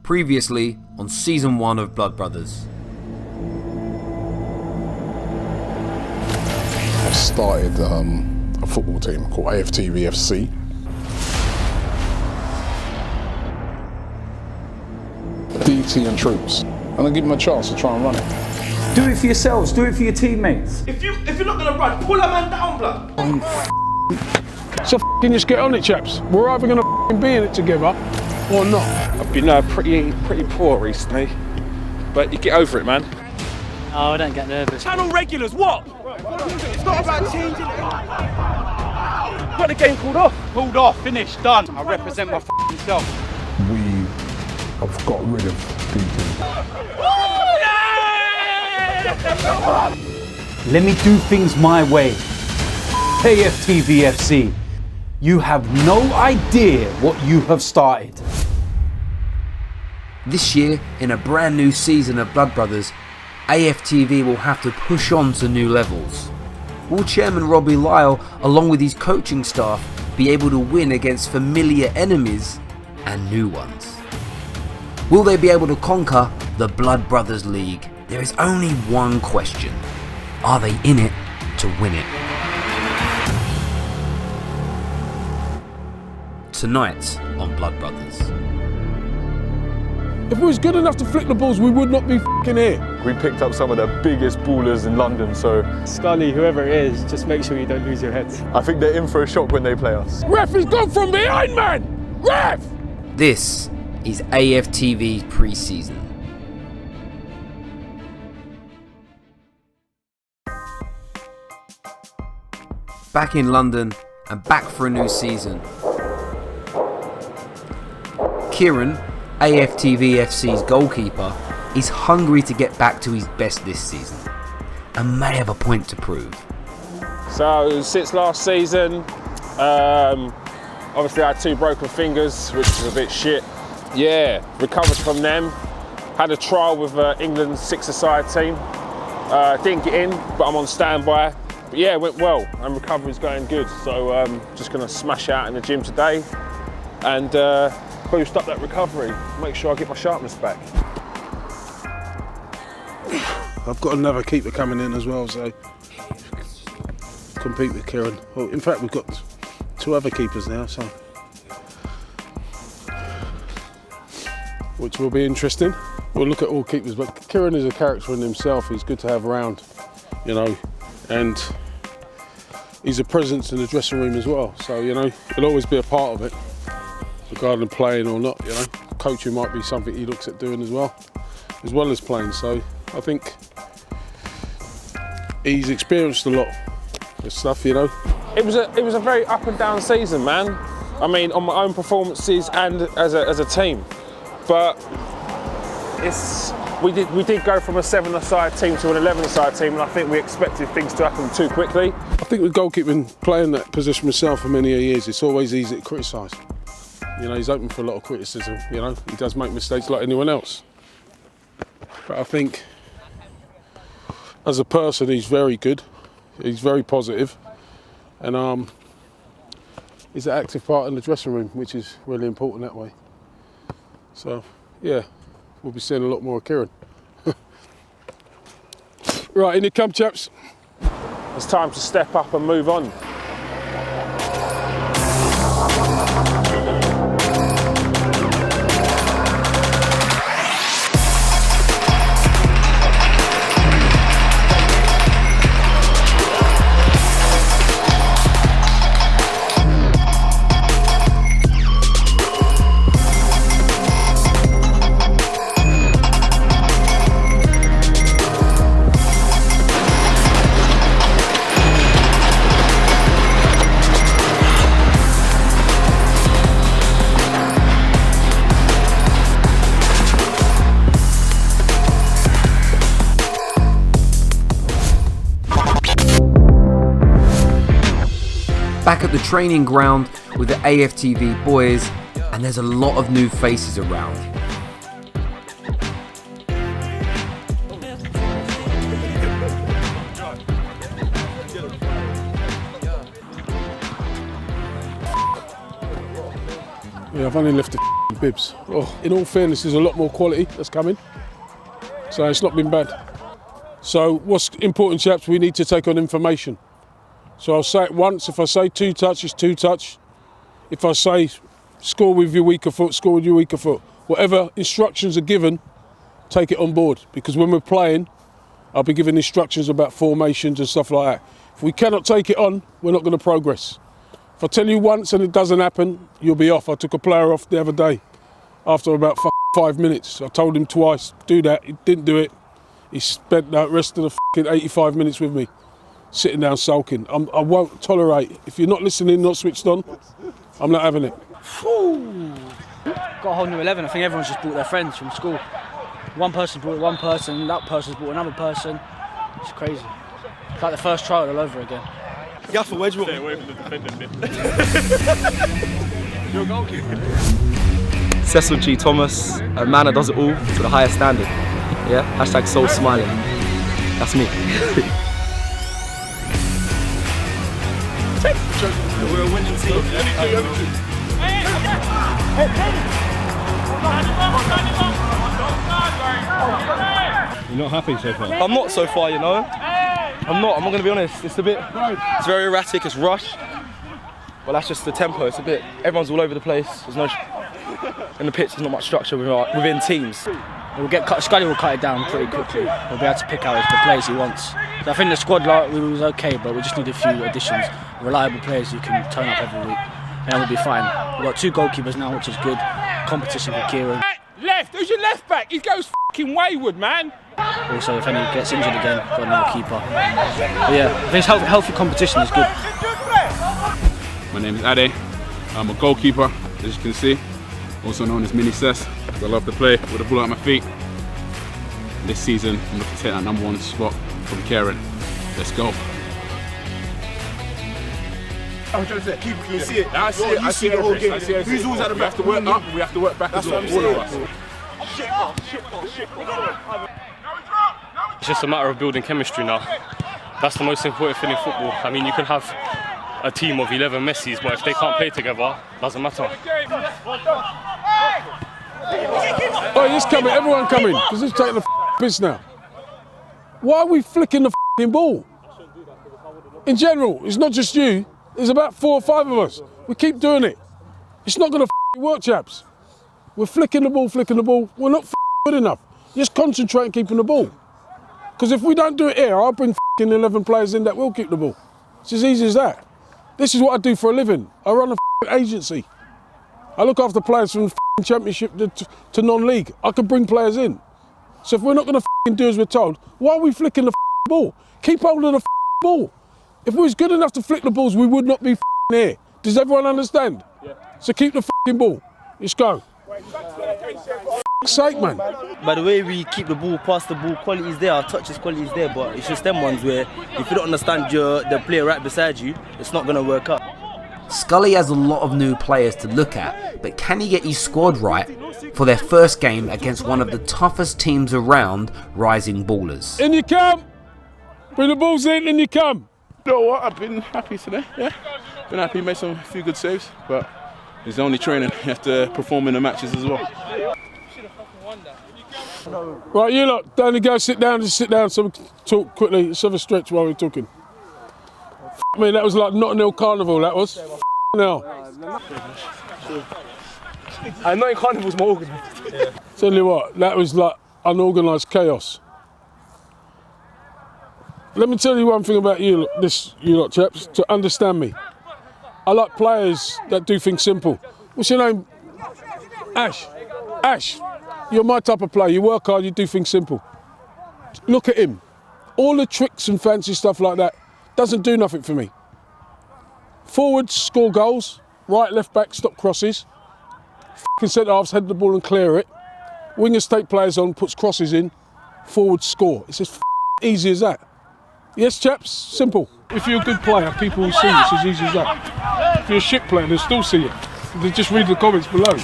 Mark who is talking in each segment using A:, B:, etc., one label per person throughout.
A: Previously on Season 1 of Blood Brothers.
B: I started a football team called Aftv FC. DT and troops. And I give them a chance to try and run it.
C: Do it for yourselves, do it for your teammates.
D: If you're not gonna run, pull a man down, blood.
B: So just get on it, chaps. We're either gonna be in it together or not.
E: I've been pretty poor recently, but you get over it, man.
F: Oh, I don't get nervous.
D: Channel regulars, what? It's not about changing it.
E: Got the game called off.
F: Pulled off, finished, done. I represent my self.
B: We have got rid of DT.
C: Let me do things my way. Aftv FC, you have no idea what you have started.
A: This year, in a brand new season of Blood Brothers, Aftv will have to push on to new levels. Will Chairman Robbie Lyle, along with his coaching staff, be able to win against familiar enemies and new ones? Will they be able to conquer the Blood Brothers League? There is only one question. Are they in it to win it? Tonight on Blood Brothers.
B: If we was good enough to flick the balls, we would not be f***ing here.
G: We picked up some of the biggest ballers in London, so
H: Scully, whoever it is, just make sure you don't lose your heads.
G: I think they're in for a shock when they play us.
B: Ref has gone from behind, man! Ref!
A: This is Aftv Preseason. Back in London and back for a new season. Kieran, Aftv FC's goalkeeper, is hungry to get back to his best this season and may have a point to prove.
E: So since last season, obviously I had 2 broken fingers, which was a bit shit. Yeah, recovered from them. Had a trial with England's 6-a-side team. Didn't get in, but I'm on standby. But yeah, it went well and recovery's going good. So just gonna smash out in the gym today and boost up that recovery, make sure I get my sharpness back.
I: I've got another keeper coming in as well, so compete with Kieran. Well, in fact, we've got 2 other keepers now, so which will be interesting. We'll look at all keepers, but Kieran is a character in himself. He's good to have around, you know, and he's a presence in the dressing room as well. So, you know, he'll always be a part of it, regarding playing or not, you know. Coaching might be something he looks at doing as well as playing. So I think he's experienced a lot of stuff, you know.
E: It was a very up and down season, man. I mean, on my own performances and as a team. But we did go from a 7-a-side team to an 11-a-side team, and I think we expected things to happen too quickly.
I: I think with goalkeeping, playing that position myself for many years, it's always easy to criticise. You know, he's open for a lot of criticism, you know. He does make mistakes like anyone else. But I think, as a person, he's very good. He's very positive. And he's an active part in the dressing room, which is really important that way. So, yeah, we'll be seeing a lot more of Kieran. Right, in it come, chaps.
E: It's time to step up and move on.
A: Back at the training ground with the Aftv boys, and there's a lot of new faces around.
I: Yeah, I've only left the bibs. Oh, in all fairness, there's a lot more quality that's coming. So it's not been bad. So what's important, chaps, we need to take on information. So I'll say it once. If I say 2 touch, it's 2 touch. If I say score with your weaker foot, score with your weaker foot. Whatever instructions are given, take it on board. Because when we're playing, I'll be giving instructions about formations and stuff like that. If we cannot take it on, we're not going to progress. If I tell you once and it doesn't happen, you'll be off. I took a player off the other day after about 5 minutes. I told him twice, do that. He didn't do it. He spent the rest of the 85 minutes with me, sitting down sulking. I won't tolerate. If you're not listening, not switched on, I'm not having it.
F: Got a whole new 11. I think everyone's just brought their friends from school. One person brought one person, that person's brought another person. It's crazy. It's like the first trial all over again.
D: Gaffer, where do you want?
E: Stay away from the defending bit. You're a goalkeeper.
J: Cecil G. Thomas, a man that does it all to the highest standard. Yeah, hashtag soul smiling. That's me.
D: We're a winning team.
H: You're not happy so far?
J: I'm not so far, you know. I'm going to be honest. It's very erratic, it's rushed. Well, that's just the tempo. It's a bit, everyone's all over the place. There's no, in the pitch, there's not much structure within teams.
F: Scully will cut it down pretty quickly. We'll be able to pick out the players he wants. So I think the squad was okay, but we just need a few additions. Reliable players who can turn up every week, and then we'll be fine. We've got 2 goalkeepers now, which is good. Competition for Kieran.
E: Left, who's your left back? He goes fucking wayward, man.
F: Also, if anyone gets injured again, got another keeper. But yeah, I think healthy competition is good.
K: My name is Ade. I'm a goalkeeper, as you can see, also known as Minisode. I love to play with the ball at my feet. This season, I'm looking to take that #1 spot from Kieran. Let's go.
D: I was trying to say, you can see it. I see it. I see the whole game. Who's always at the back?
K: We have to work up, we have to work back as well, all of us.
H: It's just a matter of building chemistry now. That's the most important thing in football. I mean, you can have a team of 11 Messis, but if they can't play together, doesn't matter.
I: Oh, he's coming, everyone coming, because he's taking the piss now. Why are we flicking the ball? In general, it's not just you, there's about 4 or 5 of us. We keep doing it. It's not going to work, chaps. We're flicking the ball. We're not good enough. Just concentrate on keeping the ball. Because if we don't do it here, I'll bring 11 players in that will keep the ball. It's as easy as that. This is what I do for a living. I run a agency. I look after players from Championship to non-league. I can bring players in. So if we're not going to do as we're told, why are we flicking the ball? Keep hold of the ball. If we was good enough to flick the balls, we would not be here. Does everyone understand? Yeah. So keep the ball. Let's go. Sake, man.
J: By the way we keep the ball, pass the ball, quality is there, our touch is quality is there, but it's just them ones where if you don't understand the player right beside you, it's not going to work out.
A: Scully has a lot of new players to look at, but can he get his squad right for their first game against one of the toughest teams around, Rising Ballers?
I: In you come! Bring the balls in you come!
G: You know what? I've been happy today, yeah. Been happy, made a few good saves, but it's only training. You have to perform in the matches as well.
I: Right, you lot, down you go, sit down, just sit down so we can talk quickly. Let's have a stretch while we're talking. Me, that was like Notting Hill Carnival, that was. Now.
H: Notting Carnival's more organised. Yeah.
I: Tell you what, that was like unorganised chaos. Let me tell you one thing about you lot chaps, to understand me. I like players that do things simple. What's your name? Ash. Ash, you're my type of player. You work hard, you do things simple. Look at him. All the tricks and fancy stuff like that doesn't do nothing for me. Forwards score goals, right, left back stop crosses. Centre halves head the ball and clear it. Wingers take players on, puts crosses in. Forwards score. It's as easy as that. Yes, chaps, simple. If you're a good player, people will see it. It's as easy as that. If you're a shit player, they'll still see it. They just read the comments below.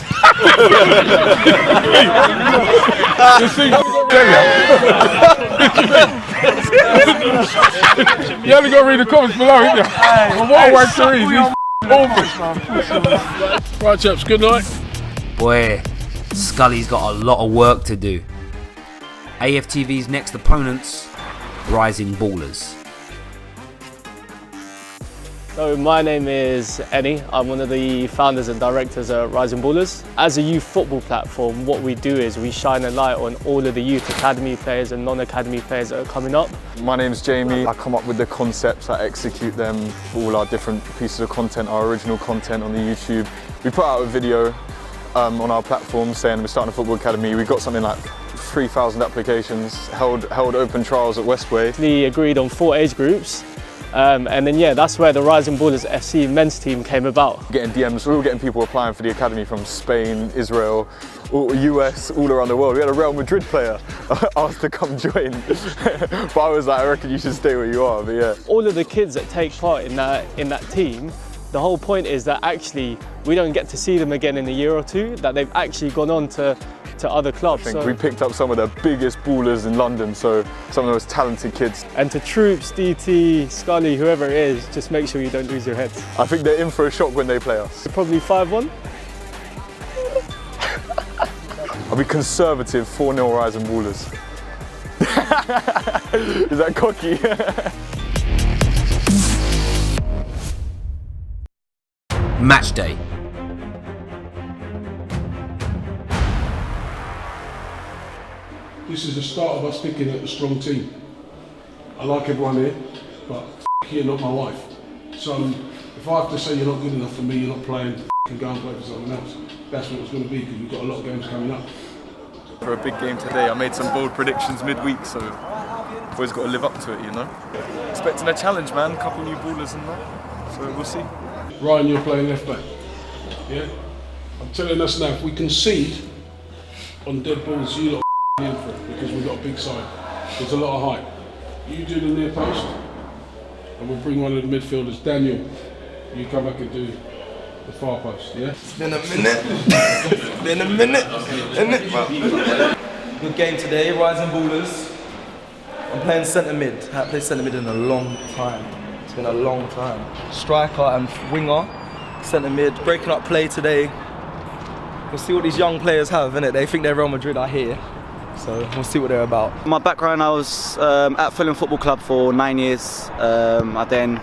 I: You only got to read the comments below, ain't you? Well, what a wag to read. Right, chaps, good night.
A: Boy, Scully's got a lot of work to do. AFTV's next opponents, Rising Ballers.
L: So my name is Ennie. I'm one of the founders and directors at Rising Ballers. As a youth football platform, what we do is we shine a light on all of the youth academy players and non-academy players that are coming up.
M: My name's Jamie. I come up with the concepts, I execute them for all our different pieces of content, our original content on the YouTube. We put out a video on our platform saying we're starting a football academy. We got something like 3,000 applications, held open trials at Westway.
L: We agreed on 4 age groups. And then yeah, that's where the Rising Ballers FC men's team came about.
M: Getting DMs, we were getting people applying for the academy from Spain, Israel, US, all around the world. We had a Real Madrid player asked to come join. But I was like, I reckon you should stay where you are, but yeah.
L: All of the kids that take part in that team, the whole point is that actually we don't get to see them again in a year or two, that they've actually gone on to other clubs.
M: I think we picked up some of the biggest ballers in London, so some of the most talented kids.
L: And to Troops, DT, Scully, whoever it is, just make sure you don't lose your heads.
M: I think they're in for a shock when they play us.
L: Probably 5-1.
M: I'll be conservative, 4-0 Rising Ballers. Is that cocky?
A: Match day.
I: This is the start of us picking at a strong team. I like everyone here, but you're not my wife. So if I have to say you're not good enough for me, you're not playing, and go and play for someone else. That's what it's going to be, because we've got a lot of games coming up.
M: For a big game today, I made some bold predictions midweek, so always got to live up to it, you know. Expecting a challenge, man. A couple new ballers and that, so we'll see.
I: Ryan, you're playing left back. Yeah? I'm telling us now, if we concede on dead balls, you lot in for it, because we've got a big side. There's a lot of height. You do the near post, and we'll bring one of the midfielders, Daniel. You come back and do the far post, yeah?
J: It's been a minute. It's been a minute, isn't it? Good game today, Rising Ballers. I'm playing centre mid. I haven't played centre mid in a long time. It's been a long time. Striker and winger, centre mid, breaking up play today. We'll see what these young players have, innit? They think they're Real Madrid, I hear. So we'll see what they're about.
N: My background, I was at Fulham Football Club for 9 years. I then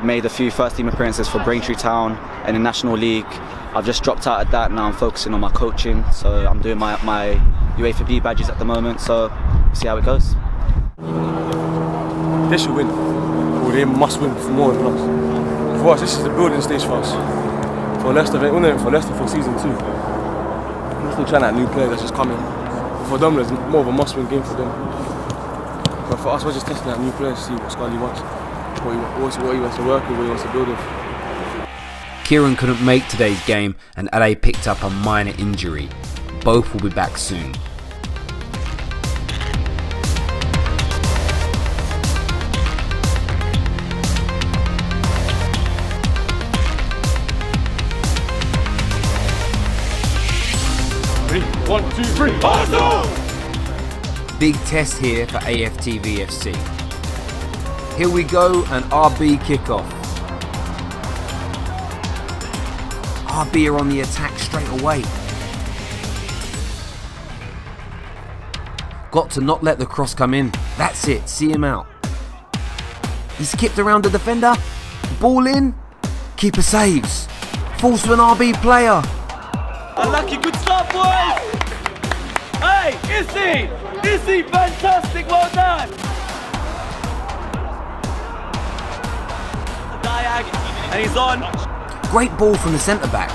N: made a few first team appearances for Braintree Town and in National League. I've just dropped out of that, now I'm focusing on my coaching. So I'm doing my UEFA B badges at the moment, so we'll see how it goes.
O: They should win, or they must win for more than us. For us, this is the building stage for us. For Leicester, we're winning for Leicester for season 2. We're still trying out new players that's just coming. For them, there's more of a must-win game for them. But for us, we're just testing out new players to see what Scully wants, what he wants to work with, what he wants to build with.
A: Kieran couldn't make today's game, and Ade picked up a minor injury. Both will be back soon.
E: One, two, three, Arsenal!
A: Big test here for AFTV FC. Here we go, an RB kickoff. RB are on the attack straight away. Got to not let the cross come in. That's it, see him out. He skipped around the defender. Ball in. Keeper saves. Falls to an RB player.
P: Unlucky, good start, boys! Hey, Issy, fantastic, well done! Diag, and he's on.
A: Great ball from the centre back.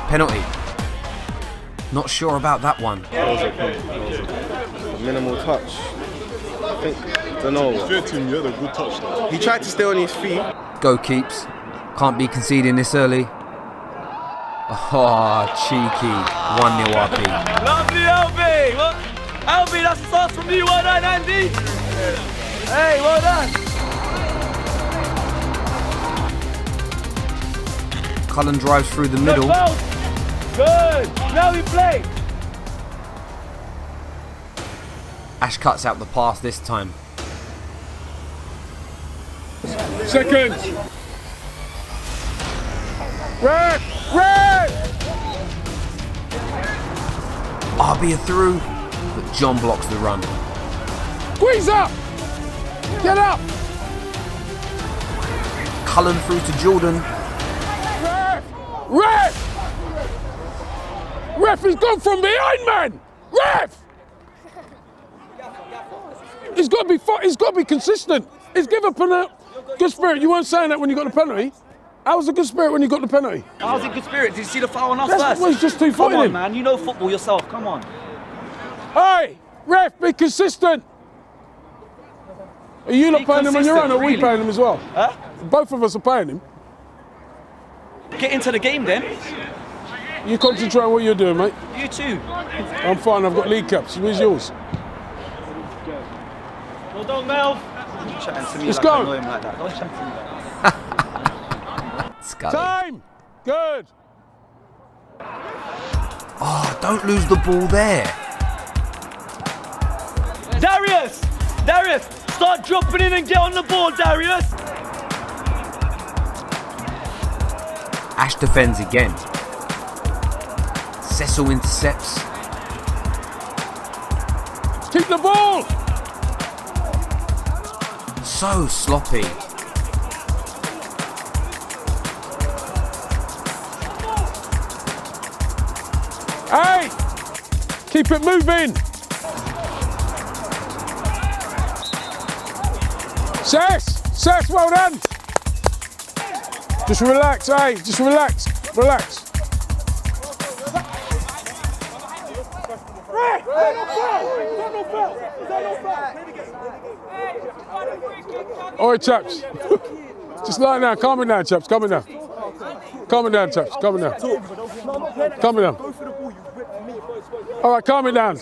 A: Penalty. Not sure about that one.
Q: Minimal touch. I don't know.
R: Fair team, yeah, a good touch though.
Q: He tried to stay on his feet.
A: Go Keeps. Can't be conceding this early. Oh, cheeky. 1-0 RB.
P: Lovely, LB! Well, LB, that's a sauce from you. Well done, Andy! Hey, well done!
A: Cullen drives through the middle.
P: Good! Now we play!
A: Ash cuts out the pass this time.
I: Second! Ref! Ref!
A: RB are through, but John blocks the run.
I: Squeeze up! Get up!
A: Cullen through to Jordan.
I: Ref! Ref! Ref, he's gone from behind, man! Ref! He's got to be consistent. He's given a penalty. Good spirit, you weren't saying that when you got the penalty. How was the good spirit when you got the penalty?
R: How was it good spirit? Did you see the foul on us
I: That's
R: first?
I: well, he's just too
R: Come on,
I: him.
R: man. You know football yourself. Come on.
I: Hey, ref, be consistent. Are you not paying him on your own, or are we paying him as well?
R: Huh?
I: Both of us are paying him.
R: Get into the game then.
I: You concentrate on what you're doing, mate.
R: You too.
I: I'm fine, I've got league caps. Where's yours?
R: Well done, Mel. Don't chat to me
I: Let's
R: like
I: go.
R: I know him like that. Don't chat to me like that.
A: Scully.
I: Time! Good!
A: Oh, don't lose the ball there.
P: Darius! Darius! Start dropping in and get on the ball, Darius!
A: Ash defends again. Cecil intercepts.
I: Keep the ball!
A: So sloppy.
I: Hey! Keep it moving! Cess, well done! Just relax, hey, just relax, relax. All right, chaps. Just lie down, calm it down, chaps, calm it down. Calm it down, chaps, calm it down. Calm it down. All right, calm it down.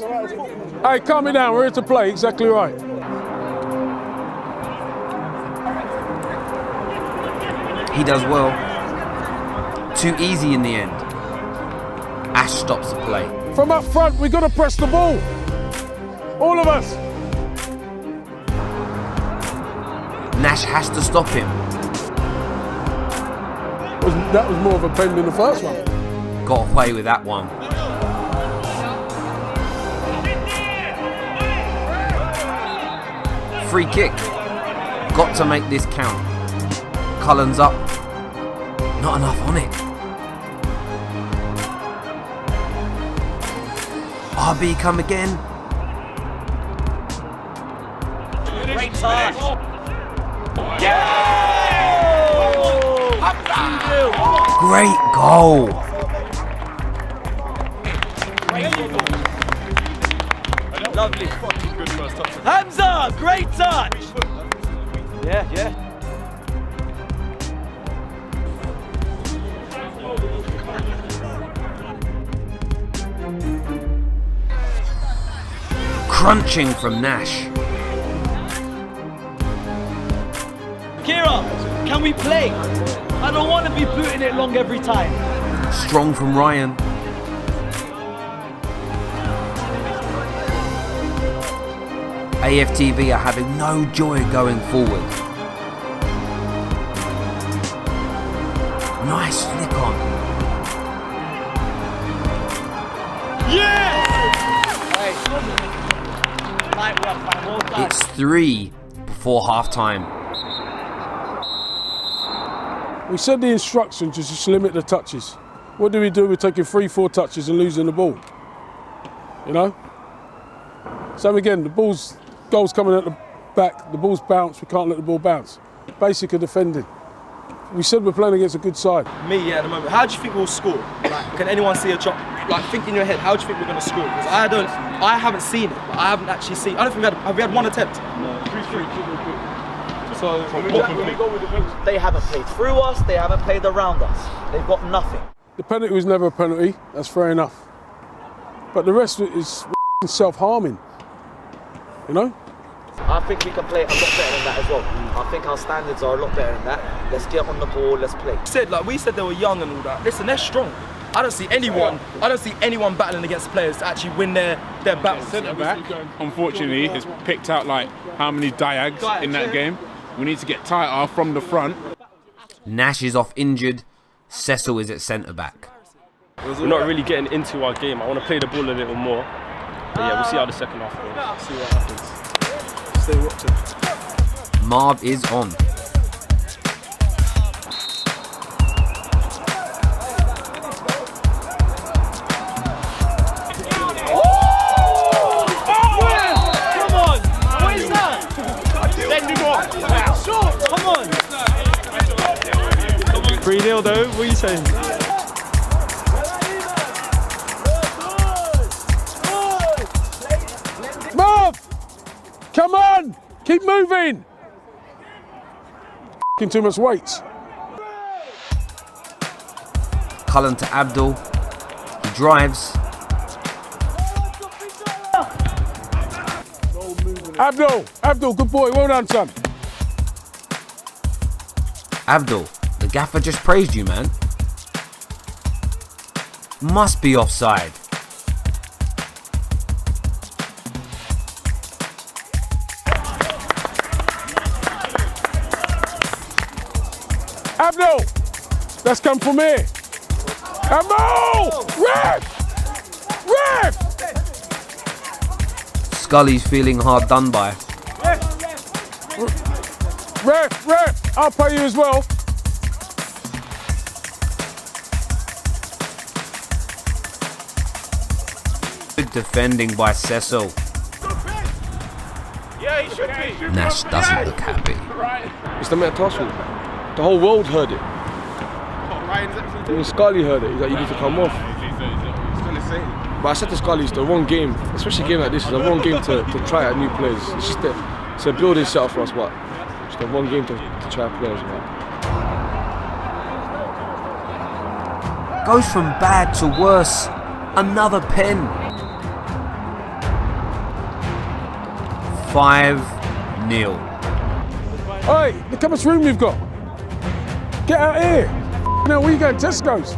I: Hey, calm it down, we're here to play, exactly right.
A: He does well. Too easy in the end. Ash stops the play.
I: From up front, we've got to press the ball. All of us.
A: Nash has to stop him.
I: That was more of a pen than the first one.
A: Got away with that one. Free kick. Got to make this count. Cullen's up. Not enough on it. RB come again.
P: Great touch.
A: Great goal.
P: Lovely. Hamza, great touch. Yeah.
A: Crunching from Nash.
P: Kira, can we play? I don't want to be booting it long every time.
A: Strong from Ryan. AFTV are having no joy going forward. Nice flick on.
P: Yeah! Well done.
A: It's 3 before half-time.
I: We said the instructions is just limit the touches. What do? We're taking 3-4 touches and losing the ball. You know? Same again, goal's coming at the back, the ball's bounced, we can't let the ball bounce. Basic of defending. We said we're playing against a good side.
J: Me, at the moment, how do you think we'll score? Like, can anyone see a chop? Like, think in your head, how do you think we're going to score? Because I haven't seen it. But I haven't actually seen. I don't think have we had one attempt? No.
R: So they haven't played through us. They haven't played around us. They've got nothing.
I: The penalty was never a penalty. That's fair enough. But the rest of it is self-harming. You know?
R: I think we can play a lot better than that as well. I think our standards are a lot better than that. Let's get on the ball, let's play.
J: We said they were young and all that. Listen, they're strong. I don't see anyone battling against players to actually win their battles.
K: Centre back, unfortunately, has picked out like how many diags in that game. We need to get tighter from the front.
A: Nash is off injured, Cecil is at centre-back.
H: We're not really getting into our game. I want to play the ball a little more. But yeah, we'll see how the second half goes.
O: See what happens. Stay watching.
A: Marv is on.
P: Come on! What is that? Send him off! Short! Come on!
O: 3-0 though, what are you saying?
B: Marv! Come on! Keep moving! F***ing too much weight.
A: Cullen to Abdul. He drives.
B: Abdul, good boy, well done, son.
A: Abdul, the gaffer just praised you, man. Must be offside.
B: Abdul, let's come from here. Abdul! Ref! Ref!
A: Scully's feeling hard done by.
B: Ref, I'll pay you as well.
A: Good defending by Cecil.
D: Yeah, he should be.
A: Nash doesn't look happy.
O: It's the metatarsal. The whole world heard it. Even Scully heard it. He's like, you need to come off. But I said to Scully, it's the wrong game, especially a game like this. It's the wrong game to try out new players. It's just it's a building setup for us, but it's the wrong game to try out players.
A: Goes from bad to worse. Another pen. 5-0.
B: Hey, look how much room you've got. Get out here. Now, where you going? Tesco's?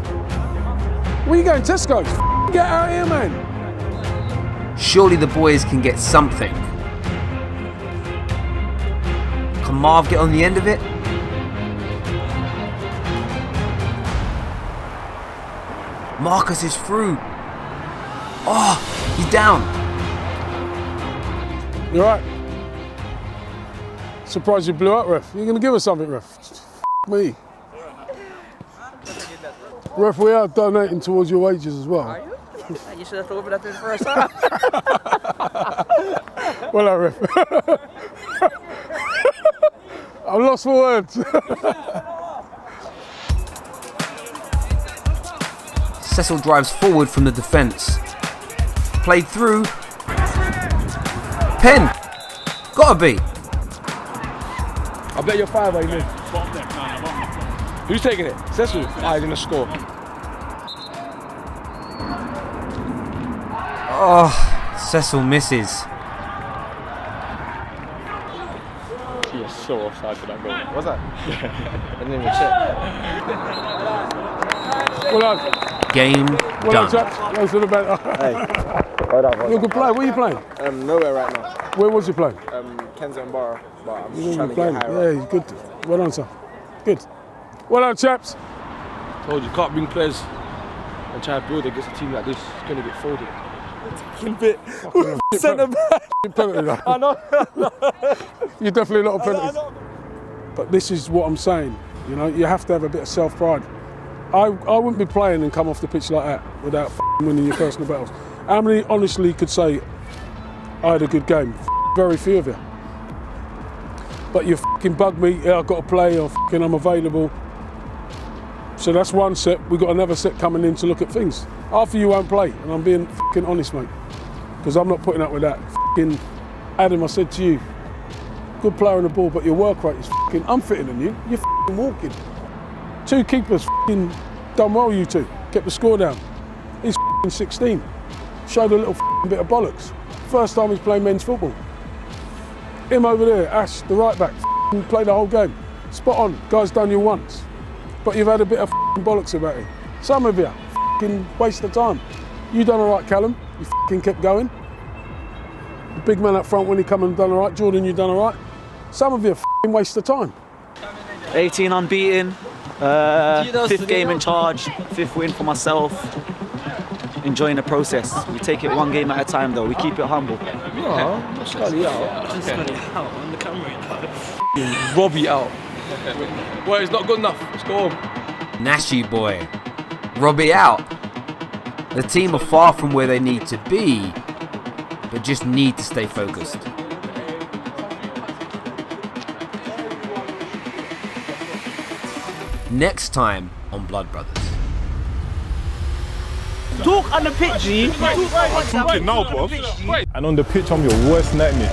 B: Where you going? Tesco's? Get out here, man.
A: Surely the boys can get something. Can Marv get on the end of it? Marcus is through. Oh, he's down.
B: You all right? Surprised you blew up, ref. You're going to give us something, ref. F me. Ref, we are donating towards your wages as well.
R: Are you? You should have told me that in the first half.
B: Well, ref. I'm lost for words.
A: Cecil drives forward from the defence. Played through. Pen! Gotta be.
O: I bet you're 5, are you? Who's taking it? Cecil? He's gonna score.
A: Oh, Cecil misses.
H: He is so offside for that goal.
O: What's that? I didn't even check.
B: Well done.
A: Game
B: well
A: done.
B: Done, chaps. Hey. You're a good player. Where are you playing?
Q: Nowhere right now.
B: Where was you playing?
Q: Kensington Borough, but I'm
B: You
Q: just trying to
B: playing?
Q: get higher.
B: Yeah, he's good. Well done, sir. Good. Well done, chaps.
O: Told you, can't bring players and try to build against a team like this. It's going to get folded.
B: Centre back. I know. You're definitely not a penalty. But this is what I'm saying. You know, you have to have a bit of self-pride. I wouldn't be playing and come off the pitch like that without winning your personal battles. How many honestly could say I had a good game? Very few of you. But you bug me, yeah, I've got to play, or I'm available. So that's one set. We've got another set coming in to look at things. Half of you won't play, and I'm being honest, mate. Because I'm not putting up with that. Adam, I said to you, good player on the ball, but your work rate is I'm fitter than you. You're walking. 2 keepers done well, you two. Kept the score down. He's 16. Showed a little bit of bollocks. First time he's playing men's football. Him over there, Ash, the right back, played the whole game. Spot on, guy's done you once. But you've had a bit of bollocks about it. Some of you, waste of time. You done all right, Callum. You kept going. The big man up front when he come and done all right. Jordan, you done all right. Some of you, waste of time.
R: 18 unbeaten, Fifth game in charge, 5th win for myself. Enjoying the process. We take it one game at a time though, we keep it humble.
O: No, Scully out. Scully out on the camera. Robbie out. Well, it's not good enough. Let's go home.
A: Nashi boy. Robbie out. The team are far from where they need to be, but just need to stay focused. Next time on Blood Brothers.
P: Talk on the pitch, G.
D: Talking now, bro.
S: And on the pitch, I'm your worst nightmare.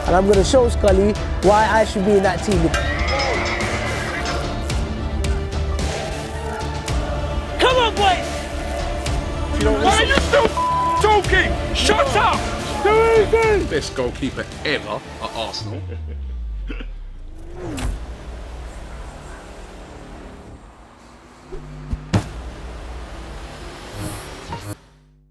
T: And I'm going to show Scully why I should be in that team.
P: Come on, boy.
D: Why are you still talking? Shut up!
K: Best goalkeeper ever at Arsenal.